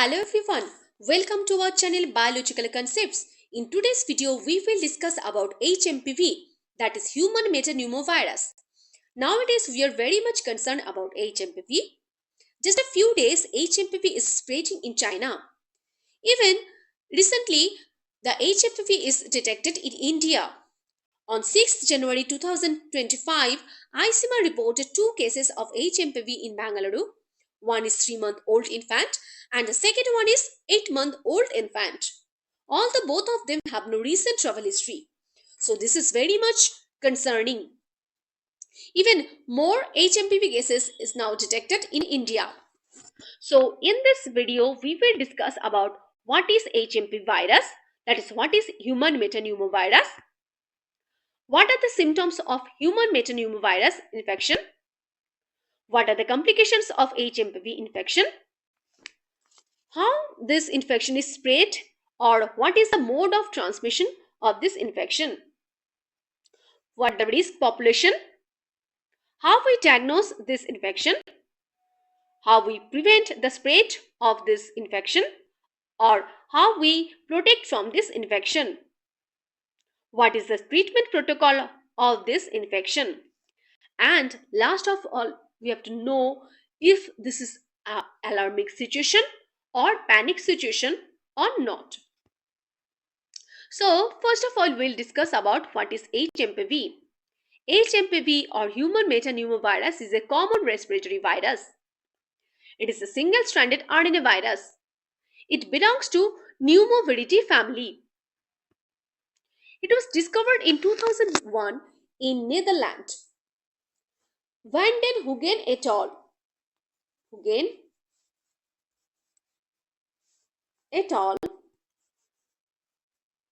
Hello everyone, welcome to our channel Biological Concepts. In today's video, we will discuss about HMPV, that is human metapneumovirus. Nowadays, we are very much concerned about HMPV. Just a few days, HMPV is spreading in China. Even recently, the HMPV is detected in India. On 6th January 2025, ICMR reported two cases of HMPV in Bangalore. One is 3-month-old infant and the second one is 8-month-old infant. Although both of them have no recent travel history. So this is very much concerning. Even more HMPV cases is now detected in India. So in this video, we will discuss about what is HMPV virus, that is what is human metapneumovirus, what are the symptoms of human metapneumovirus infection? What are the complications of HMPV infection? How this infection is spread, or what is the mode of transmission of this infection? What the risk population? How we diagnose this infection? How we prevent the spread of this infection? Or how we protect from this infection? What is the treatment protocol of this infection? And last of all, we have to know if this is an alarmic situation or panic situation or not. So first of all, we'll discuss about what is HMPV. HMPV or human metapneumovirus is a common respiratory virus. It is a single-stranded RNA virus. It belongs to Pneumoviridae family. It was discovered in 2001 in Netherlands. Van den Hoogen et al. Hoogen et al.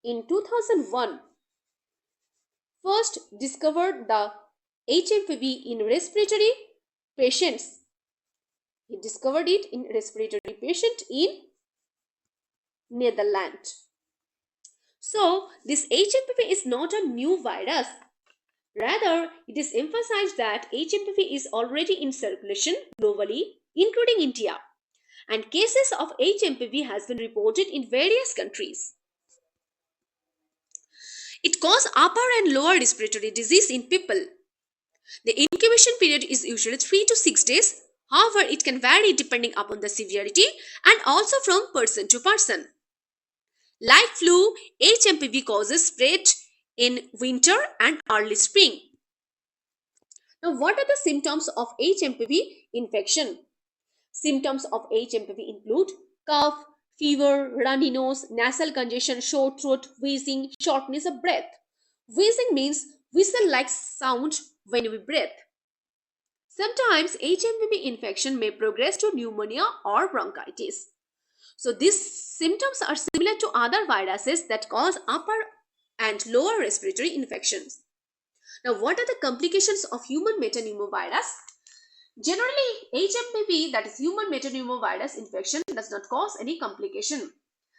in 2001 first discovered the HMPV in respiratory patients. He discovered it in respiratory patient in Netherlands. So this HMPV is not a new virus. Rather, it is emphasized that HMPV is already in circulation globally, including India, and cases of HMPV has been reported in various countries. It causes upper and lower respiratory disease in people. The incubation period is usually 3 to 6 days. However, it can vary depending upon the severity and also from person to person. Like flu, HMPV causes spread in winter and early spring. Now, what are the symptoms of HMPV infection? Symptoms of HMPV include cough, fever, runny nose, nasal congestion, sore throat, wheezing, shortness of breath. Wheezing means whistle-like sound when we breathe. Sometimes HMPV infection may progress to pneumonia or bronchitis. So these symptoms are similar to other viruses that cause upper and lower respiratory infections. Now, what are the complications of human metapneumovirus? Generally, HMPV, that is human metapneumovirus infection, does not cause any complication.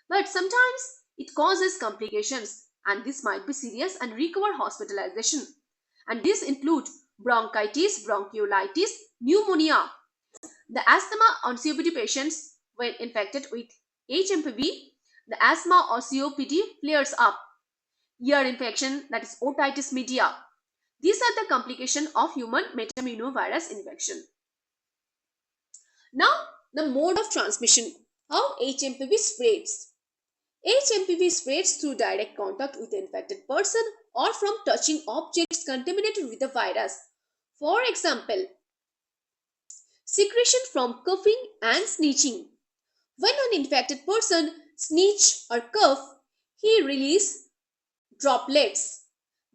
But sometimes it causes complications, and this might be serious and require hospitalization. And these include bronchitis, bronchiolitis, pneumonia. The asthma or COPD patients, when infected with HMPV, the asthma or COPD flares up. Ear infection, that is otitis media. These are the complications of human metapneumovirus infection. Now, the mode of transmission, how HMPV spreads. HMPV spreads through direct contact with the infected person or from touching objects contaminated with the virus. For example, secretion from coughing and sneezing. When an infected person sneezes or cough, he releases droplets.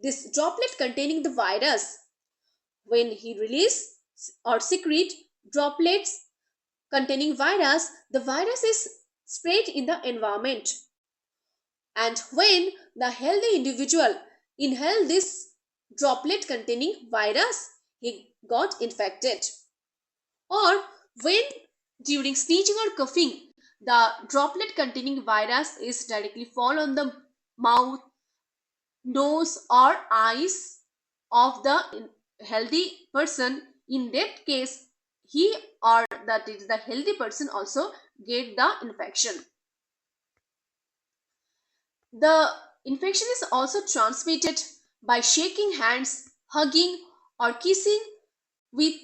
This droplet containing the virus. When he releases or secrete droplets containing virus, the virus is spread in the environment. And when the healthy individual inhaled this droplet containing virus, he got infected. Or when during sneezing or coughing, the droplet containing virus is directly fall on the mouth, nose or eyes of the healthy person. In that case, he or that is the healthy person also get the infection. The infection is also transmitted by shaking hands, hugging, or kissing with.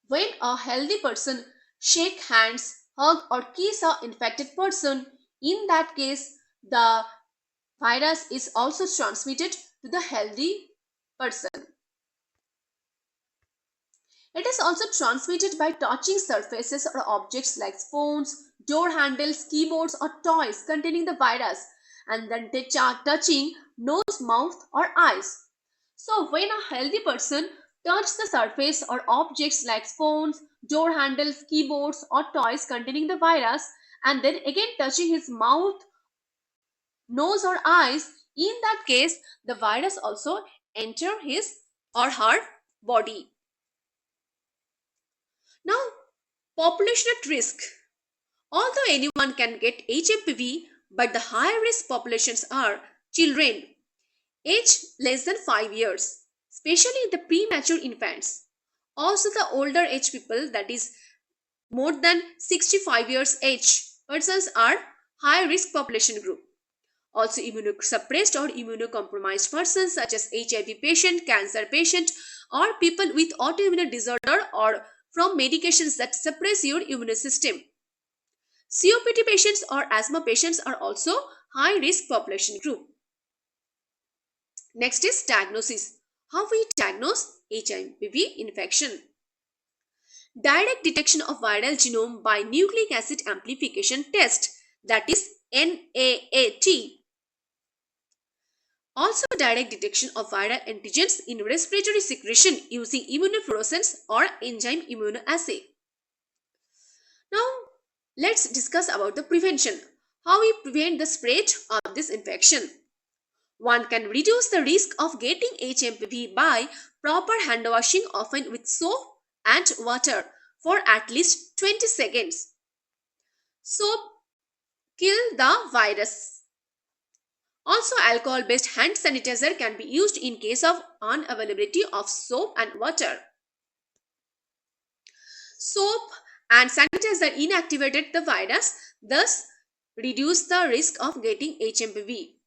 When a healthy person shake hands, hug, or kiss a infected person, in that case the virus is also transmitted to the healthy person. It is also transmitted by touching surfaces or objects like phones, door handles, keyboards, or toys containing the virus, and then touching nose, mouth, or eyes. So, when a healthy person touches the surface or objects like phones, door handles, keyboards, or toys containing the virus, and then again touching his mouth, nose, or eyes, in that case, the virus also enter his or her body. Now, population at risk. Although anyone can get HMPV, but the higher risk populations are children, aged less than 5 years, especially the premature infants. Also, the older age people, that is more than 65 years age persons, are high risk population group. Also, immunosuppressed or immunocompromised persons such as HIV patient, cancer patient, or people with autoimmune disorder or from medications that suppress your immune system. COPD patients or asthma patients are also high risk population group. Next is diagnosis. How we diagnose HMPV infection. Direct detection of viral genome by nucleic acid amplification test, that is NAAT. Also, direct detection of viral antigens in respiratory secretion using immunofluorescence or enzyme immunoassay. Now, let's discuss about the prevention. How we prevent the spread of this infection. One can reduce the risk of getting HMPV by proper hand washing, often with soap and water, for at least 20 seconds. Soap kill the virus. Also, alcohol-based hand sanitizer can be used in case of unavailability of soap and water. Soap and sanitizer inactivated the virus, thus reduce the risk of getting HMPV.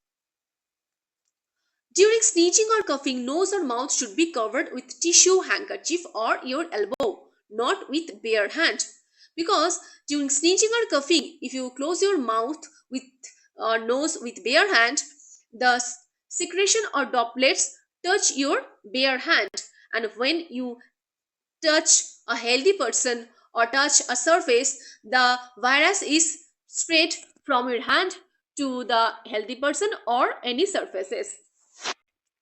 During sneezing or coughing, nose or mouth should be covered with tissue, handkerchief, or your elbow, not with bare hand. Because during sneezing or coughing, if you close your mouth with nose with bare hand, the secretion or droplets touch your bare hand, and when you touch a healthy person or touch a surface, the virus is spread from your hand to the healthy person or any surfaces.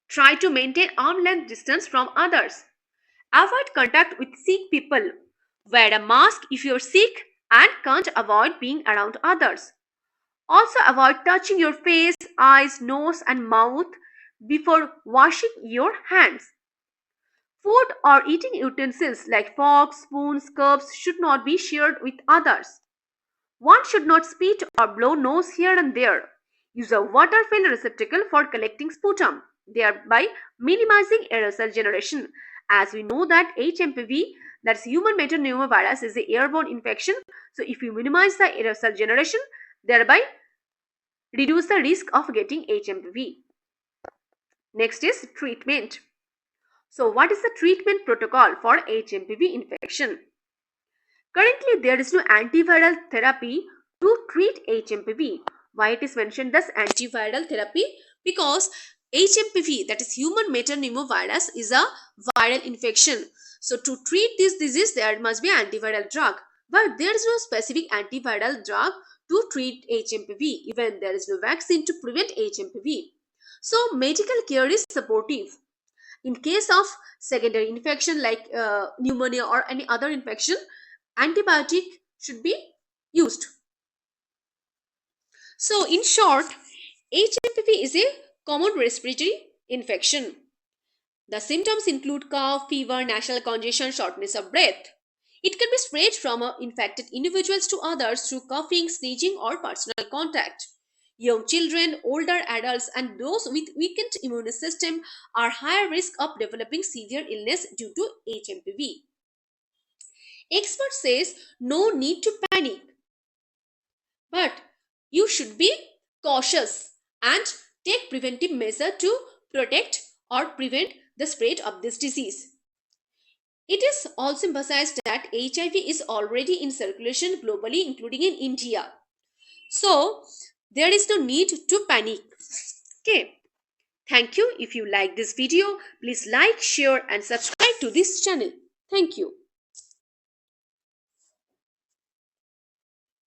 Try to maintain arm length distance from others. Avoid contact with sick people. Wear a mask if you're sick and can't avoid being around others. Also, avoid touching your face, eyes, nose, and mouth before washing your hands. Food or eating utensils like forks, spoons, cups should not be shared with others. One should not spit or blow nose here and there. Use a water-filled receptacle for collecting sputum, thereby minimizing aerosol generation. As we know that HMPV, that's human metapneumovirus, is an airborne infection. So if you minimize the aerosol generation, thereby reduce the risk of getting HMPV. Next is treatment. So what is the treatment protocol for HMPV infection? Currently, there is no antiviral therapy to treat HMPV. Why it is mentioned as antiviral therapy? Because HMPV, that is human metapneumovirus, is a viral infection. So to treat this disease, there must be antiviral drug. But there is no specific antiviral drug to treat HMPV. Even there is no vaccine to prevent HMPV. So medical care is supportive. In case of secondary infection like pneumonia or any other infection, antibiotic should be used. So in short, HMPV is a common respiratory infection. The symptoms include cough, fever, nasal congestion, shortness of breath. It can be spread from infected individuals to others through coughing, sneezing, or personal contact. Young children, older adults, and those with weakened immune system are higher risk of developing severe illness due to HMPV. Expert says no need to panic, but you should be cautious and take preventive measure to protect or prevent the spread of this disease. It is also emphasized that HIV is already in circulation globally, including in India. So, there is no need to panic. Okay. Thank you. If you like this video, please like, share, and subscribe to this channel. Thank you.